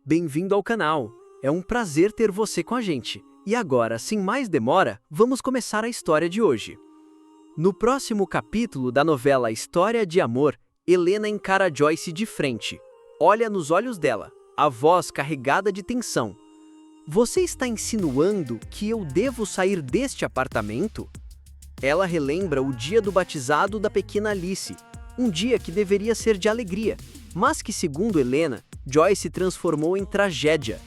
bem-vindo ao canal. É um prazer ter você com a gente. E agora, sem mais demora, vamos começar a história de hoje. No próximo capítulo da novela História de Amor, Helena encara Joyce de frente. Olha nos olhos dela, a voz carregada de tensão. Você está insinuando que eu devo sair deste apartamento? Ela relembra o dia do batizado da pequena Alice, um dia que deveria ser de alegria, mas que, segundo Helena, Joyce transformou em tragédia.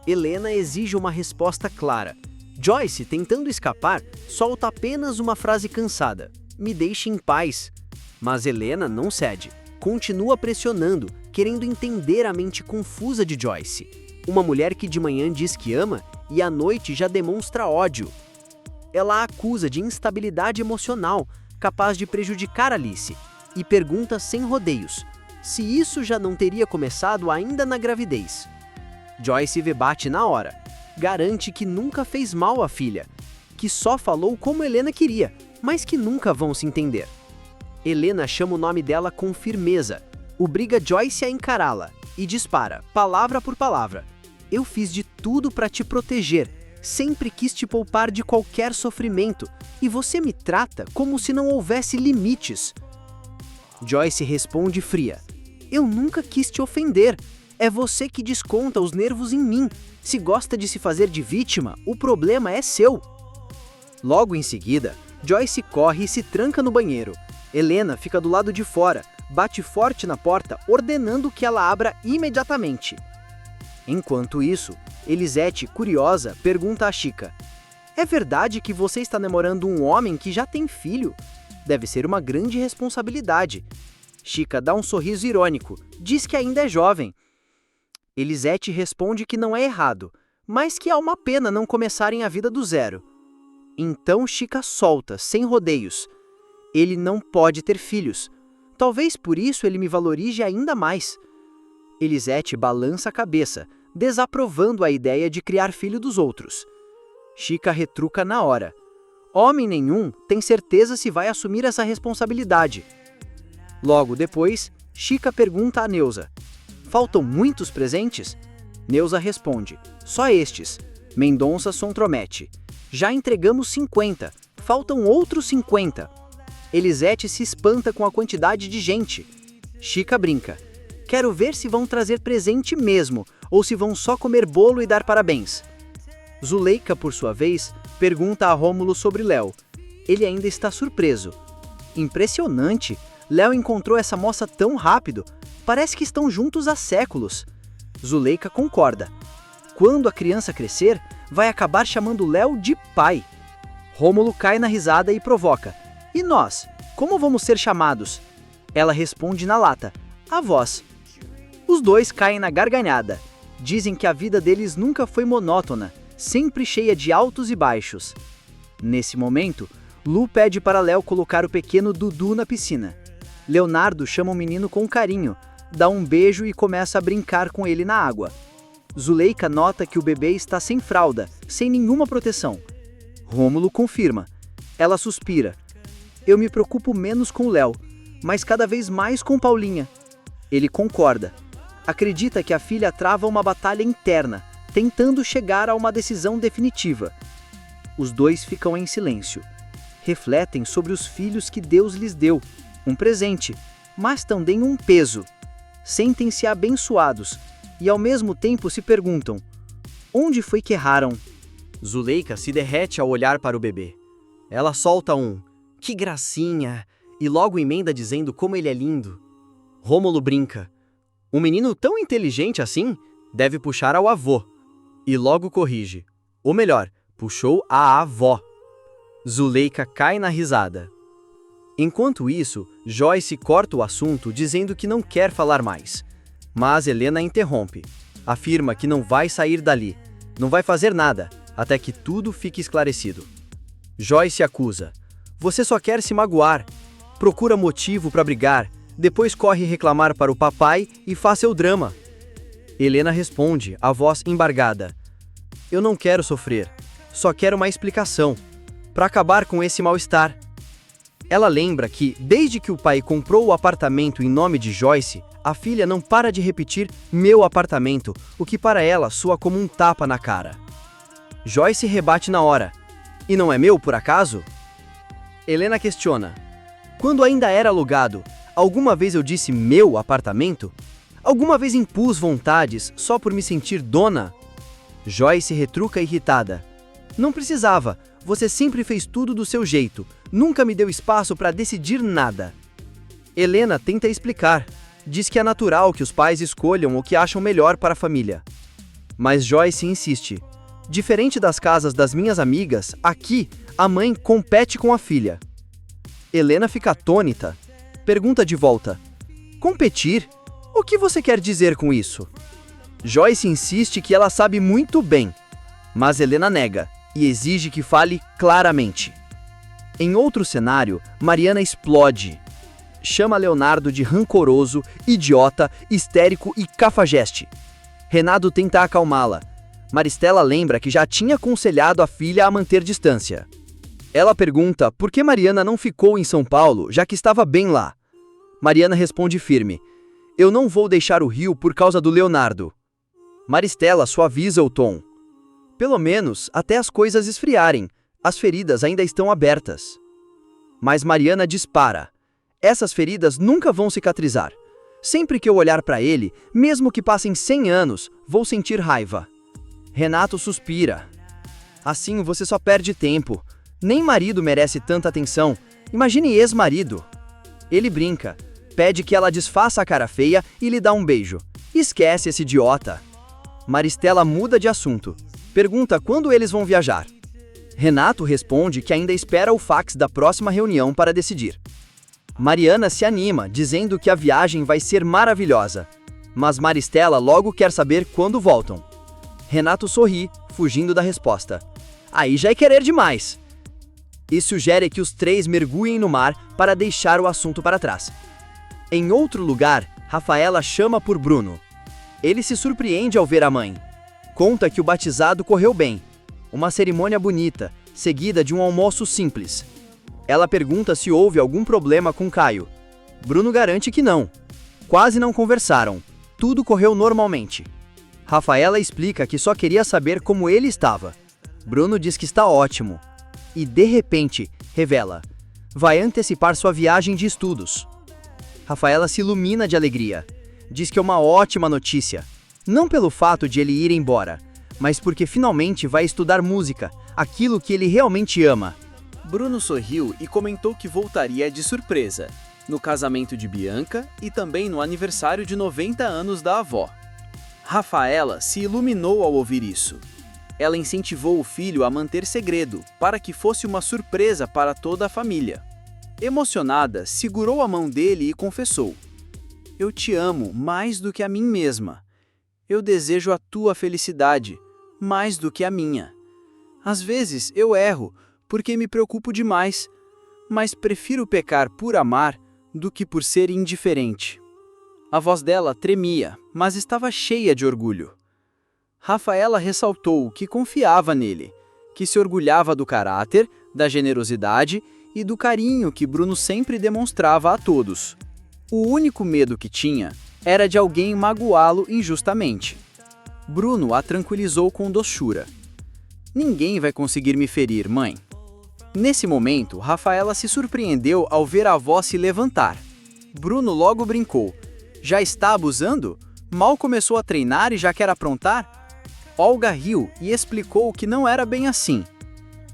Helena exige uma resposta clara. Joyce, tentando escapar, solta apenas uma frase cansada: "Me deixe em paz." Mas Helena não cede. Continua pressionando, querendo entender a mente confusa de Joyce. Uma mulher que de manhã diz que ama e à noite já demonstra ódio. Ela a acusa de instabilidade emocional, capaz de prejudicar Alice, e pergunta sem rodeios se isso já não teria começado ainda na gravidez. Joyce rebate na hora. Garante que nunca fez mal à filha, que só falou como Helena queria, mas que nunca vão se entender. Helena chama o nome dela com firmeza, obriga Joyce a encará-la e dispara, palavra por palavra: "Eu fiz de tudo para te proteger, sempre quis te poupar de qualquer sofrimento, e você me trata como se não houvesse limites." Joyce responde fria: "Eu nunca quis te ofender. É você que desconta os nervos em mim. Se gosta de se fazer de vítima, o problema é seu." Logo em seguida, Joyce corre e se tranca no banheiro. Helena fica do lado de fora, bate forte na porta, ordenando que ela abra imediatamente. Enquanto isso, Elisete, curiosa, pergunta a Chica: "É verdade que você está namorando um homem que já tem filho? Deve ser uma grande responsabilidade." Chica dá um sorriso irônico, diz que ainda é jovem. Elisete responde que não é errado, mas que há uma pena não começarem a vida do zero. Então Chica solta, sem rodeios: "Ele não pode ter filhos. Talvez por isso ele me valorize ainda mais." Elisete balança a cabeça, desaprovando a ideia de criar filho dos outros. Chica retruca na hora: "Homem nenhum tem certeza se vai assumir essa responsabilidade." Logo depois, Chica pergunta a Neuza: "Faltam muitos presentes?" Neuza responde: "Só estes." Mendonça se intromete: "Já entregamos 50, faltam outros 50. Elisete se espanta com a quantidade de gente. Chica brinca: "Quero ver se vão trazer presente mesmo, ou se vão só comer bolo e dar parabéns." Zuleika, por sua vez, pergunta a Rômulo sobre Léo. Ele ainda está surpreso. "Impressionante! Léo encontrou essa moça tão rápido. Parece que estão juntos há séculos." Zuleika concorda: "Quando a criança crescer, vai acabar chamando Léo de pai." Rômulo cai na risada e provoca: "E nós? Como vamos ser chamados?" Ela responde na lata: "Avós." Os dois caem na gargalhada. Dizem que a vida deles nunca foi monótona, sempre cheia de altos e baixos. Nesse momento, Lu pede para Léo colocar o pequeno Dudu na piscina. Leonardo chama o menino com carinho, dá um beijo e começa a brincar com ele na água. Zuleika nota que o bebê está sem fralda, sem nenhuma proteção. Rômulo confirma. Ela suspira: "Eu me preocupo menos com Léo, mas cada vez mais com Paulinha." Ele concorda. Acredita que a filha trava uma batalha interna, tentando chegar a uma decisão definitiva. Os dois ficam em silêncio. Refletem sobre os filhos que Deus lhes deu, um presente, mas também um peso. Sentem-se abençoados e ao mesmo tempo se perguntam: onde foi que erraram? Zuleika se derrete ao olhar para o bebê. Ela solta um "que gracinha" e logo emenda dizendo como ele é lindo. Rômulo brinca: "Um menino tão inteligente assim deve puxar ao avô." E logo corrige: ou melhor, puxou a avó. Zuleika cai na risada. Enquanto isso, Joyce corta o assunto dizendo que não quer falar mais. Mas Helena interrompe. Afirma que não vai sair dali, não vai fazer nada, até que tudo fique esclarecido. Joyce acusa: "Você só quer se magoar. Procura motivo para brigar, depois corre reclamar para o papai e faz seu drama." Helena responde, a voz embargada: "Eu não quero sofrer, só quero uma explicação, para acabar com esse mal-estar." Ela lembra que, desde que o pai comprou o apartamento em nome de Joyce, a filha não para de repetir "meu apartamento", o que para ela soa como um tapa na cara. Joyce rebate na hora: "E não é meu, por acaso?" Helena questiona: "Quando ainda era alugado, alguma vez eu disse meu apartamento? Alguma vez impus vontades só por me sentir dona?" Joyce retruca irritada: "Não precisava, você sempre fez tudo do seu jeito, nunca me deu espaço para decidir nada." Helena tenta explicar, diz que é natural que os pais escolham o que acham melhor para a família. Mas Joyce insiste: "Diferente das casas das minhas amigas, aqui a mãe compete com a filha." Helena fica atônita. Pergunta de volta: "Competir? O que você quer dizer com isso?" Joyce insiste que ela sabe muito bem, mas Helena nega e exige que fale claramente. Em outro cenário, Mariana explode. Chama Leonardo de rancoroso, idiota, histérico e cafajeste. Renato tenta acalmá-la. Maristela lembra que já tinha aconselhado a filha a manter distância. Ela pergunta por que Mariana não ficou em São Paulo, já que estava bem lá. Mariana responde firme: "Eu não vou deixar o Rio por causa do Leonardo." Maristela suaviza o tom: "Pelo menos até as coisas esfriarem, as feridas ainda estão abertas." Mas Mariana dispara: "Essas feridas nunca vão cicatrizar. Sempre que eu olhar para ele, mesmo que passem 100 anos, vou sentir raiva." Renato suspira: "Assim você só perde tempo. Nem marido merece tanta atenção. Imagine ex-marido." Ele brinca, pede que ela desfaça a cara feia e lhe dá um beijo. Esquece esse idiota. Maristela muda de assunto. Pergunta quando eles vão viajar. Renato responde que ainda espera o fax da próxima reunião para decidir. Mariana se anima, dizendo que a viagem vai ser maravilhosa. Mas Maristela logo quer saber quando voltam. Renato sorri, fugindo da resposta. Aí já é querer demais. E sugere que os três mergulhem no mar para deixar o assunto para trás. Em outro lugar, Rafaela chama por Bruno. Ele se surpreende ao ver a mãe. Conta que o batizado correu bem. Uma cerimônia bonita, seguida de um almoço simples. Ela pergunta se houve algum problema com Caio. Bruno garante que não. Quase não conversaram. Tudo correu normalmente. Rafaela explica que só queria saber como ele estava. Bruno diz que está ótimo. E, de repente, revela: vai antecipar sua viagem de estudos. Rafaela se ilumina de alegria. Diz que é uma ótima notícia. Não pelo fato de ele ir embora, mas porque finalmente vai estudar música, aquilo que ele realmente ama. Bruno sorriu e comentou que voltaria de surpresa, no casamento de Bianca e também no aniversário de 90 anos da avó. Rafaela se iluminou ao ouvir isso. Ela incentivou o filho a manter segredo, para que fosse uma surpresa para toda a família. Emocionada, segurou a mão dele e confessou: eu te amo mais do que a mim mesma. Eu desejo a tua felicidade, mais do que a minha. Às vezes eu erro, porque me preocupo demais, mas prefiro pecar por amar do que por ser indiferente. A voz dela tremia, mas estava cheia de orgulho. Rafaela ressaltou que confiava nele, que se orgulhava do caráter, da generosidade e do carinho que Bruno sempre demonstrava a todos. O único medo que tinha era de alguém magoá-lo injustamente. Bruno a tranquilizou com doçura. Ninguém vai conseguir me ferir, mãe. Nesse momento, Rafaela se surpreendeu ao ver a avó se levantar. Bruno logo brincou: já está abusando? Mal começou a treinar e já quer aprontar? Olga riu e explicou que não era bem assim.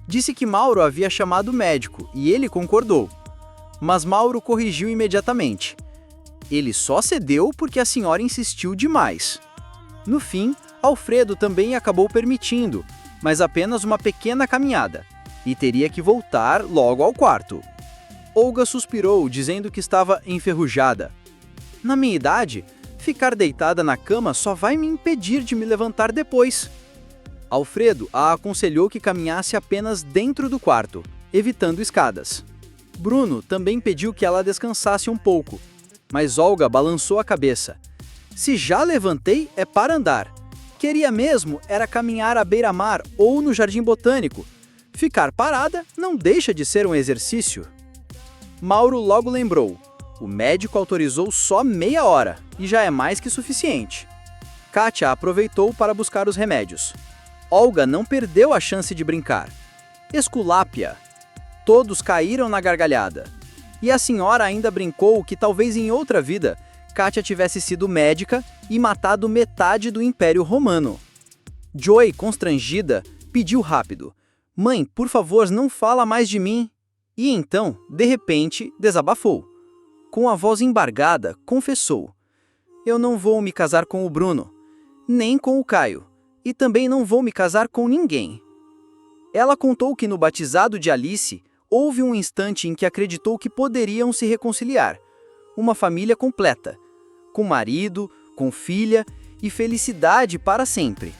Disse que Mauro havia chamado o médico e ele concordou. Mas Mauro corrigiu imediatamente. Ele só cedeu porque a senhora insistiu demais. No fim, Alfredo também acabou permitindo, mas apenas uma pequena caminhada, e teria que voltar logo ao quarto. Olga suspirou, dizendo que estava enferrujada. Na minha idade, ficar deitada na cama só vai me impedir de me levantar depois. Alfredo a aconselhou que caminhasse apenas dentro do quarto, evitando escadas. Bruno também pediu que ela descansasse um pouco, mas Olga balançou a cabeça. Se já levantei, é para andar. Queria mesmo era caminhar à beira-mar ou no jardim botânico. Ficar parada não deixa de ser um exercício. Mauro logo lembrou. O médico autorizou só meia hora, e já é mais que suficiente. Kátia aproveitou para buscar os remédios. Olga não perdeu a chance de brincar. Esculápia. Todos caíram na gargalhada. E a senhora ainda brincou que talvez em outra vida, Kátia tivesse sido médica e matado metade do Império Romano. Joy, constrangida, pediu rápido. Mãe, por favor, não fala mais de mim. E então, de repente, desabafou. Com a voz embargada, confessou. Eu não vou me casar com o Bruno, nem com o Caio, e também não vou me casar com ninguém. Ela contou que no batizado de Alice, houve um instante em que acreditou que poderiam se reconciliar. Uma família completa, com marido, com filha e felicidade para sempre.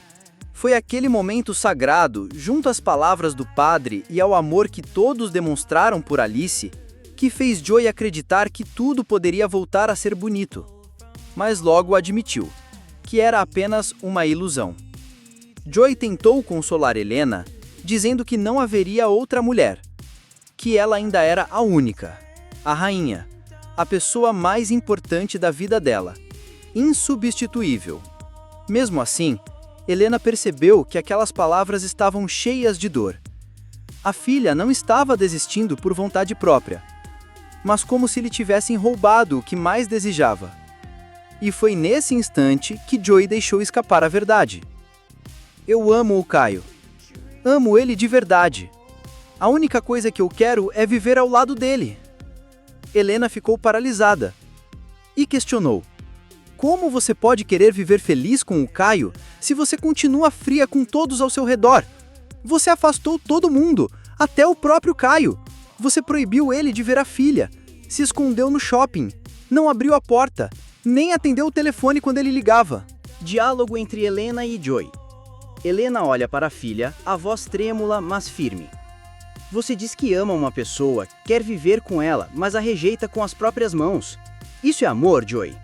Foi aquele momento sagrado, junto às palavras do padre e ao amor que todos demonstraram por Alice, que fez Joy acreditar que tudo poderia voltar a ser bonito. Mas logo admitiu que era apenas uma ilusão. Joy tentou consolar Helena, dizendo que não haveria outra mulher, que ela ainda era a única, a rainha, a pessoa mais importante da vida dela, insubstituível. Mesmo assim, Helena percebeu que aquelas palavras estavam cheias de dor. A filha não estava desistindo por vontade própria, mas como se lhe tivessem roubado o que mais desejava. E foi nesse instante que Joy deixou escapar a verdade. Eu amo o Caio. Amo ele de verdade. A única coisa que eu quero é viver ao lado dele. Helena ficou paralisada e questionou. Como você pode querer viver feliz com o Caio se você continua fria com todos ao seu redor? Você afastou todo mundo, até o próprio Caio. Você proibiu ele de ver a filha, se escondeu no shopping, não abriu a porta, nem atendeu o telefone quando ele ligava. Diálogo entre Helena e Joy. Helena olha para a filha, a voz trêmula, mas firme. Você diz que ama uma pessoa, quer viver com ela, mas a rejeita com as próprias mãos. Isso é amor, Joy?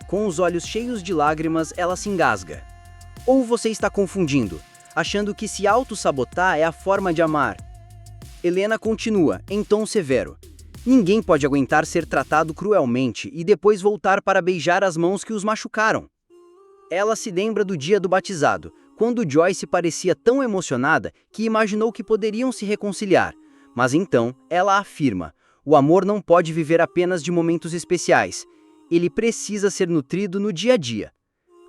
Com os olhos cheios de lágrimas, ela se engasga. Ou você está confundindo, achando que se auto-sabotar é a forma de amar? Helena continua, em tom severo. Ninguém pode aguentar ser tratado cruelmente e depois voltar para beijar as mãos que os machucaram. Ela se lembra do dia do batizado, quando Joyce parecia tão emocionada que imaginou que poderiam se reconciliar. Mas então, ela afirma, o amor não pode viver apenas de momentos especiais. Ele precisa ser nutrido no dia a dia,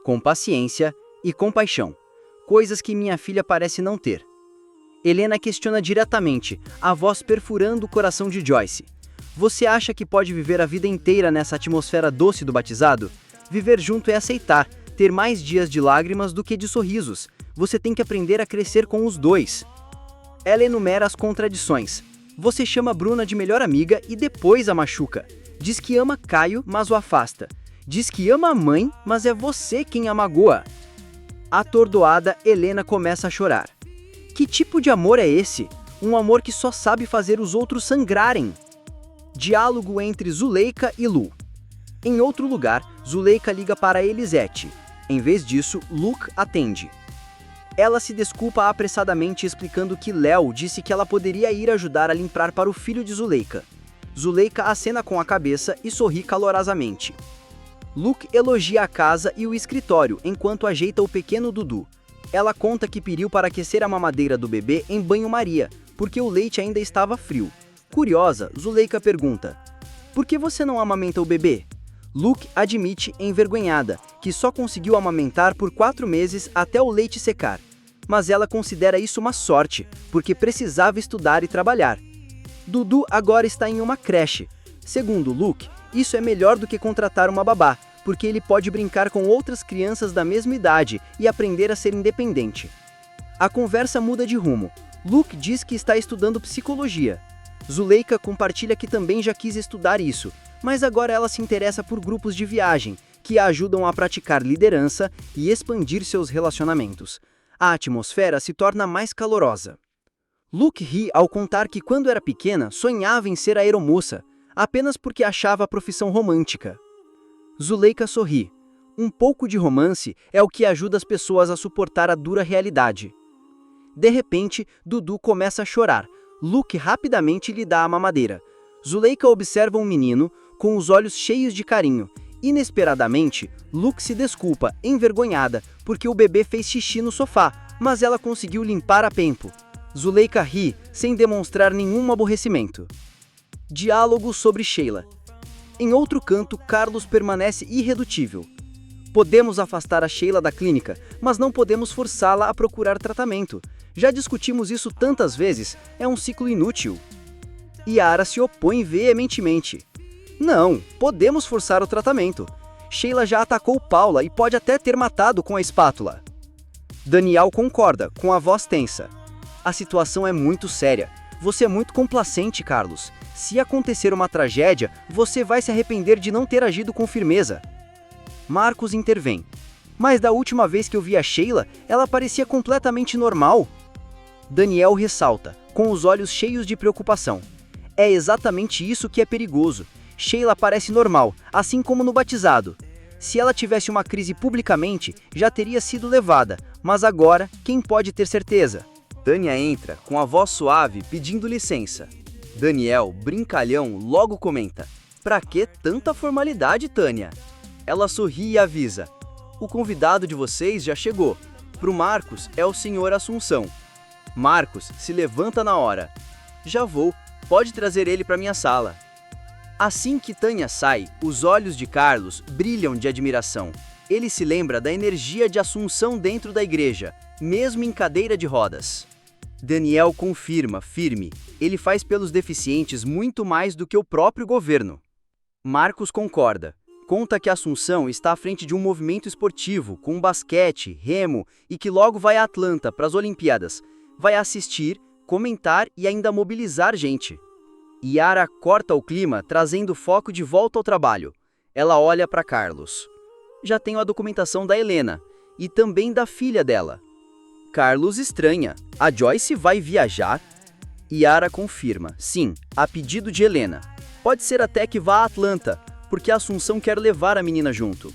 com paciência e compaixão, coisas que minha filha parece não ter. Helena questiona diretamente, a voz perfurando o coração de Joyce. Você acha que pode viver a vida inteira nessa atmosfera doce do batizado? Viver junto é aceitar, ter mais dias de lágrimas do que de sorrisos. Você tem que aprender a crescer com os dois. Ela enumera as contradições. Você chama Bruna de melhor amiga e depois a machuca. Diz que ama Caio, mas o afasta. Diz que ama a mãe, mas é você quem a magoa. Atordoada, Helena começa a chorar. Que tipo de amor é esse? Um amor que só sabe fazer os outros sangrarem. Diálogo entre Zuleika e Lu. Em outro lugar, Zuleika liga para Elisete. Em vez disso, Luke atende. Ela se desculpa apressadamente explicando que Léo disse que ela poderia ir ajudar a limpar para o filho de Zuleika. Zuleika acena com a cabeça e sorri calorosamente. Luke elogia a casa e o escritório enquanto ajeita o pequeno Dudu. Ela conta que pediu para aquecer a mamadeira do bebê em banho-maria, porque o leite ainda estava frio. Curiosa, Zuleika pergunta, por que você não amamenta o bebê? Luke admite, envergonhada, que só conseguiu amamentar por 4 meses até o leite secar. Mas ela considera isso uma sorte, porque precisava estudar e trabalhar. Dudu agora está em uma creche. Segundo Luke, isso é melhor do que contratar uma babá, porque ele pode brincar com outras crianças da mesma idade e aprender a ser independente. A conversa muda de rumo. Luke diz que está estudando psicologia. Zuleika compartilha que também já quis estudar isso, mas agora ela se interessa por grupos de viagem, que a ajudam a praticar liderança e expandir seus relacionamentos. A atmosfera se torna mais calorosa. Luke ri ao contar que quando era pequena sonhava em ser aeromoça, apenas porque achava a profissão romântica. Zuleika sorri. Um pouco de romance é o que ajuda as pessoas a suportar a dura realidade. De repente, Dudu começa a chorar. Luke rapidamente lhe dá a mamadeira. Zuleika observa um menino com os olhos cheios de carinho. Inesperadamente, Luke se desculpa, envergonhada, porque o bebê fez xixi no sofá, mas ela conseguiu limpar a tempo. Zuleika ri, sem demonstrar nenhum aborrecimento. Diálogo sobre Sheila. Em outro canto, Carlos permanece irredutível. Podemos afastar a Sheila da clínica, mas não podemos forçá-la a procurar tratamento. Já discutimos isso tantas vezes, é um ciclo inútil. Yara se opõe veementemente. Não, podemos forçar o tratamento. Sheila já atacou Paula e pode até ter matado com a espátula. Daniel concorda, com a voz tensa. A situação é muito séria. Você é muito complacente, Carlos. Se acontecer uma tragédia, você vai se arrepender de não ter agido com firmeza. Marcos intervém. Mas da última vez que eu vi a Sheila, ela parecia completamente normal. Daniel ressalta, com os olhos cheios de preocupação. É exatamente isso que é perigoso. Sheila parece normal, assim como no batizado. Se ela tivesse uma crise publicamente, já teria sido levada, mas agora, quem pode ter certeza? Tânia entra, com a voz suave, pedindo licença. Daniel, brincalhão, logo comenta. Pra que tanta formalidade, Tânia? Ela sorri e avisa. O convidado de vocês já chegou. Pro Marcos é o Sr. Assunção. Marcos se levanta na hora. Já vou, pode trazer ele para minha sala. Assim que Tânia sai, os olhos de Carlos brilham de admiração. Ele se lembra da energia de Assunção dentro da igreja, mesmo em cadeira de rodas. Daniel confirma, firme, ele faz pelos deficientes muito mais do que o próprio governo. Marcos concorda. Conta que Assunção está à frente de um movimento esportivo, com basquete, remo, e que logo vai a Atlanta para as Olimpíadas. Vai assistir, comentar e ainda mobilizar gente. Yara corta o clima, trazendo foco de volta ao trabalho. Ela olha para Carlos. Já tenho a documentação da Helena, e também da filha dela. Carlos estranha. A Joyce vai viajar? Yara confirma. Sim, a pedido de Helena. Pode ser até que vá a Atlanta, porque a Assunção quer levar a menina junto.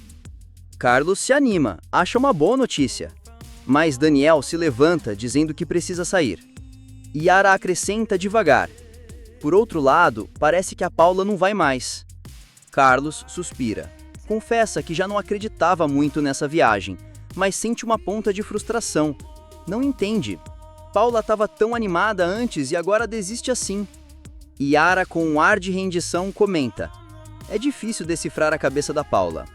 Carlos se anima, acha uma boa notícia. Mas Daniel se levanta, dizendo que precisa sair. Yara acrescenta devagar. Por outro lado, parece que a Paula não vai mais. Carlos suspira. Confessa que já não acreditava muito nessa viagem, mas sente uma ponta de frustração. Não entende. Paula estava tão animada antes e agora desiste assim. Yara, com um ar de rendição, comenta. É difícil decifrar a cabeça da Paula.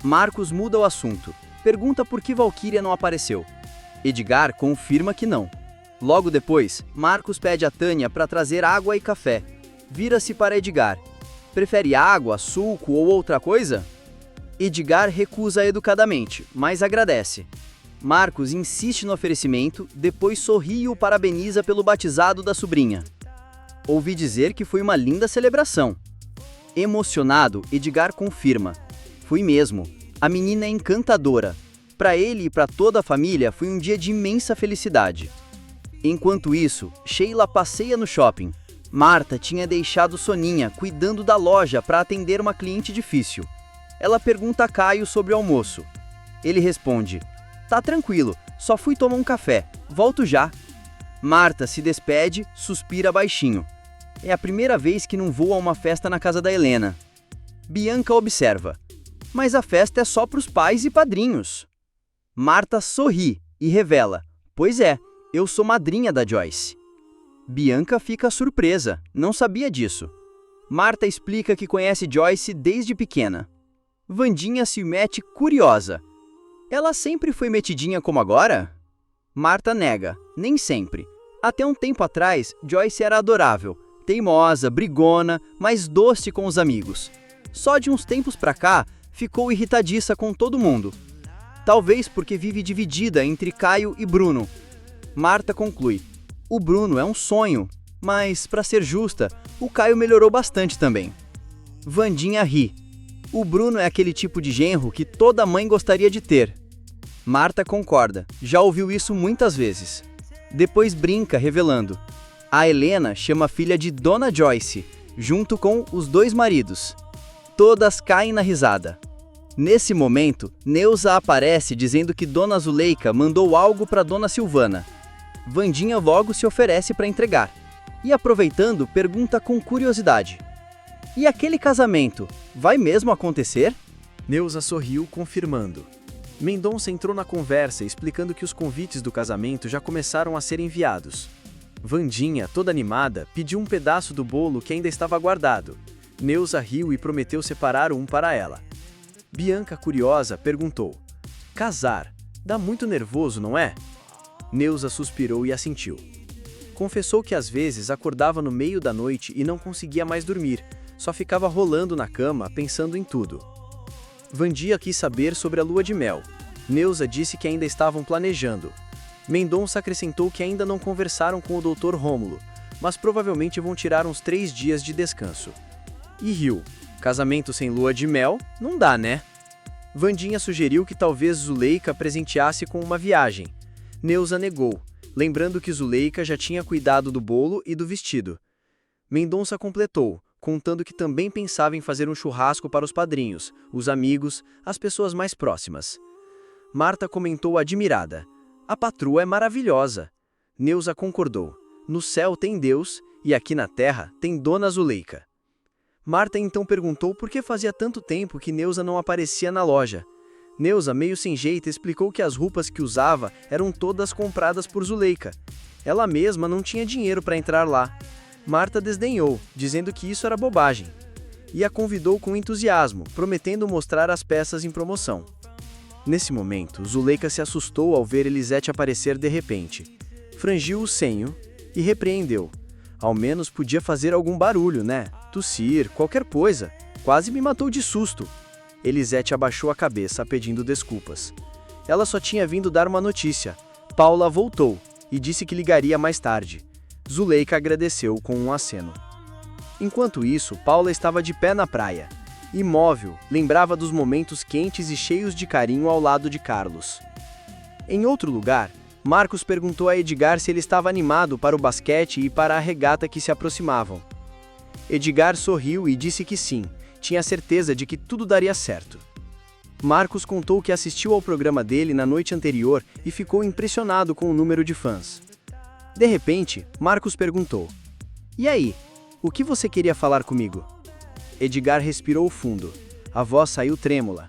Marcos muda o assunto. Pergunta por que Valquíria não apareceu. Edgar confirma que não. Logo depois, Marcos pede a Tânia para trazer água e café. Vira-se para Edgar. Prefere água, suco ou outra coisa? Edgar recusa educadamente, mas agradece. Marcos insiste no oferecimento, depois sorri e o parabeniza pelo batizado da sobrinha. Ouvi dizer que foi uma linda celebração. Emocionado, Edgar confirma. Fui mesmo. A menina é encantadora. Para ele e para toda a família foi um dia de imensa felicidade. Enquanto isso, Sheila passeia no shopping. Marta tinha deixado Soninha cuidando da loja para atender uma cliente difícil. Ela pergunta a Caio sobre o almoço. Ele responde, tá tranquilo, só fui tomar um café, volto já. Marta se despede, suspira baixinho. É a primeira vez que não vou a uma festa na casa da Helena. Bianca observa, mas a festa é só para os pais e padrinhos. Marta sorri e revela, pois é, eu sou madrinha da Joyce. Bianca fica surpresa, não sabia disso. Marta explica que conhece Joyce desde pequena. Vandinha se mete curiosa. Ela sempre foi metidinha como agora? Marta nega, nem sempre. Até um tempo atrás, Joyce era adorável, teimosa, brigona, mas doce com os amigos. Só de uns tempos pra cá, ficou irritadiça com todo mundo. Talvez porque vive dividida entre Caio e Bruno. Marta conclui, o Bruno é um sonho, mas, pra ser justa, o Caio melhorou bastante também. Vandinha ri. O Bruno é aquele tipo de genro que toda mãe gostaria de ter. Marta concorda, já ouviu isso muitas vezes. Depois brinca, revelando. A Helena chama a filha de Dona Joyce, junto com os dois maridos. Todas caem na risada. Nesse momento, Neuza aparece dizendo que Dona Zuleika mandou algo para Dona Silvana. Vandinha logo se oferece para entregar. E aproveitando, pergunta com curiosidade. E aquele casamento, vai mesmo acontecer? Neuza sorriu, confirmando. Mendonça entrou na conversa, explicando que os convites do casamento já começaram a ser enviados. Vandinha, toda animada, pediu um pedaço do bolo que ainda estava guardado. Neuza riu e prometeu separar um para ela. Bianca, curiosa, perguntou: casar, dá muito nervoso, não é? Neuza suspirou e assentiu. Confessou que às vezes acordava no meio da noite e não conseguia mais dormir, só ficava rolando na cama pensando em tudo. Vandia quis saber sobre a lua de mel. Neuza disse que ainda estavam planejando. Mendonça acrescentou que ainda não conversaram com o Dr. Rômulo, mas provavelmente vão tirar uns 3 dias de descanso. E riu. Casamento sem lua de mel? Não dá, né? Vandinha sugeriu que talvez Zuleika presenteasse com uma viagem. Neuza negou, lembrando que Zuleika já tinha cuidado do bolo e do vestido. Mendonça completou, contando que também pensava em fazer um churrasco para os padrinhos, os amigos, as pessoas mais próximas. Marta comentou admirada: a patroa é maravilhosa. Neuza concordou: no céu tem Deus e aqui na terra tem Dona Zuleika. Marta então perguntou por que fazia tanto tempo que Neuza não aparecia na loja. Neuza, meio sem jeito, explicou que as roupas que usava eram todas compradas por Zuleika. Ela mesma não tinha dinheiro para entrar lá. Marta desdenhou, dizendo que isso era bobagem. E a convidou com entusiasmo, prometendo mostrar as peças em promoção. Nesse momento, Zuleika se assustou ao ver Elisete aparecer de repente. Frangiu o senho e repreendeu. Ao menos podia fazer algum barulho, né? Tossir, qualquer coisa. Quase me matou de susto. Elisete abaixou a cabeça, pedindo desculpas. Ela só tinha vindo dar uma notícia. Paula voltou e disse que ligaria mais tarde. Zuleika agradeceu com um aceno. Enquanto isso, Paula estava de pé na praia. Imóvel, lembrava dos momentos quentes e cheios de carinho ao lado de Carlos. Em outro lugar, Marcos perguntou a Edgar se ele estava animado para o basquete e para a regata que se aproximavam. Edgar sorriu e disse que sim, tinha certeza de que tudo daria certo. Marcos contou que assistiu ao programa dele na noite anterior e ficou impressionado com o número de fãs. De repente, Marcos perguntou: e aí, o que você queria falar comigo? Edgar respirou fundo. A voz saiu trêmula.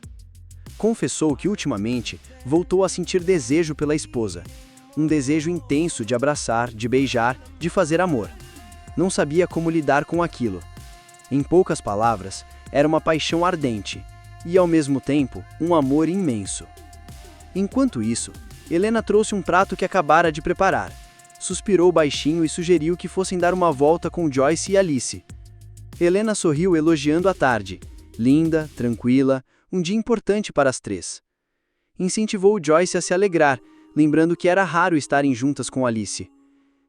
Confessou que ultimamente voltou a sentir desejo pela esposa. Um desejo intenso de abraçar, de beijar, de fazer amor. Não sabia como lidar com aquilo. Em poucas palavras, era uma paixão ardente e, ao mesmo tempo, um amor imenso. Enquanto isso, Helena trouxe um prato que acabara de preparar. Suspirou baixinho e sugeriu que fossem dar uma volta com Joyce e Alice. Helena sorriu elogiando a tarde. Linda, tranquila, um dia importante para as 3. Incentivou Joyce a se alegrar, lembrando que era raro estarem juntas com Alice.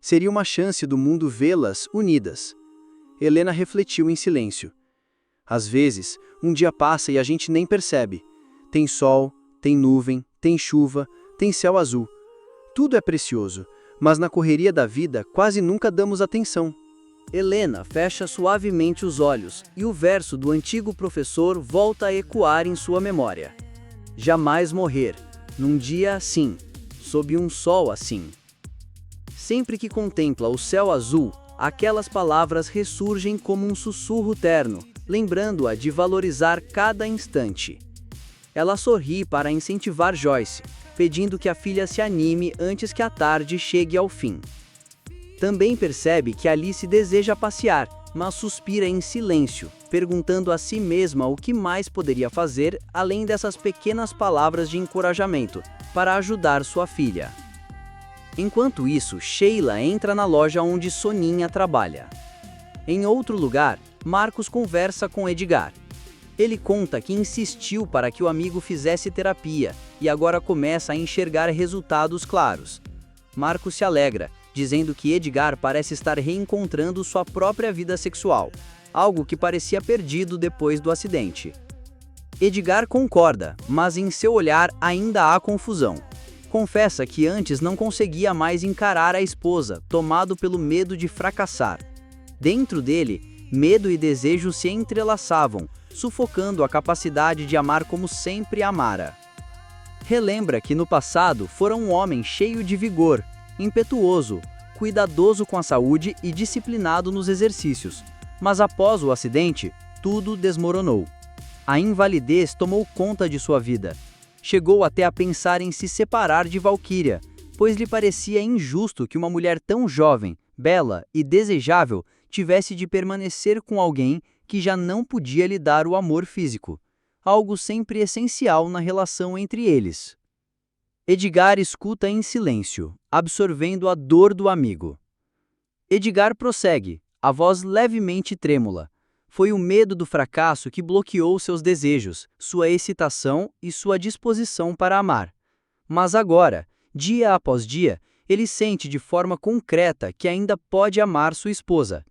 Seria uma chance do mundo vê-las unidas. Helena refletiu em silêncio. Às vezes, um dia passa e a gente nem percebe. Tem sol, tem nuvem, tem chuva, tem céu azul. Tudo é precioso, mas na correria da vida quase nunca damos atenção. Helena fecha suavemente os olhos e o verso do antigo professor volta a ecoar em sua memória. Jamais morrer, num dia assim, sob um sol assim. Sempre que contempla o céu azul, aquelas palavras ressurgem como um sussurro terno, lembrando-a de valorizar cada instante. Ela sorri para incentivar Joyce, pedindo que a filha se anime antes que a tarde chegue ao fim. Também percebe que Alice deseja passear, mas suspira em silêncio, perguntando a si mesma o que mais poderia fazer além dessas pequenas palavras de encorajamento, para ajudar sua filha. Enquanto isso, Sheila entra na loja onde Soninha trabalha. Em outro lugar, Marcos conversa com Edgar. Ele conta que insistiu para que o amigo fizesse terapia e agora começa a enxergar resultados claros. Marcos se alegra, dizendo que Edgar parece estar reencontrando sua própria vida sexual, algo que parecia perdido depois do acidente. Edgar concorda, mas em seu olhar ainda há confusão. Confessa que antes não conseguia mais encarar a esposa, tomado pelo medo de fracassar. Dentro dele, medo e desejo se entrelaçavam, sufocando a capacidade de amar como sempre amara. Relembra que no passado fora um homem cheio de vigor, impetuoso, cuidadoso com a saúde e disciplinado nos exercícios. Mas após o acidente, tudo desmoronou. A invalidez tomou conta de sua vida. Chegou até a pensar em se separar de Valquíria, pois lhe parecia injusto que uma mulher tão jovem, bela e desejável tivesse de permanecer com alguém que já não podia lhe dar o amor físico, algo sempre essencial na relação entre eles. Edgar escuta em silêncio, absorvendo a dor do amigo. Edgar prossegue, a voz levemente trêmula. Foi o medo do fracasso que bloqueou seus desejos, sua excitação e sua disposição para amar. Mas agora, dia após dia, ele sente de forma concreta que ainda pode amar sua esposa.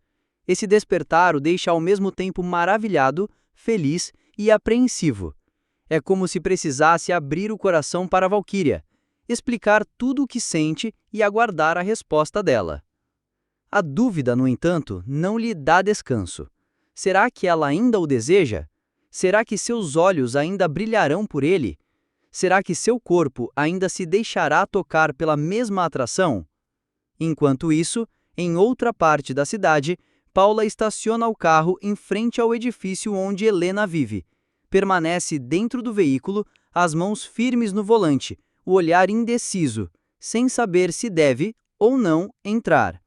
Esse despertar o deixa ao mesmo tempo maravilhado, feliz e apreensivo. É como se precisasse abrir o coração para Valquíria, explicar tudo o que sente e aguardar a resposta dela. A dúvida, no entanto, não lhe dá descanso. Será que ela ainda o deseja? Será que seus olhos ainda brilharão por ele? Será que seu corpo ainda se deixará tocar pela mesma atração? Enquanto isso, em outra parte da cidade, Paula estaciona o carro em frente ao edifício onde Helena vive. Permanece dentro do veículo, as mãos firmes no volante, o olhar indeciso, sem saber se deve ou não entrar.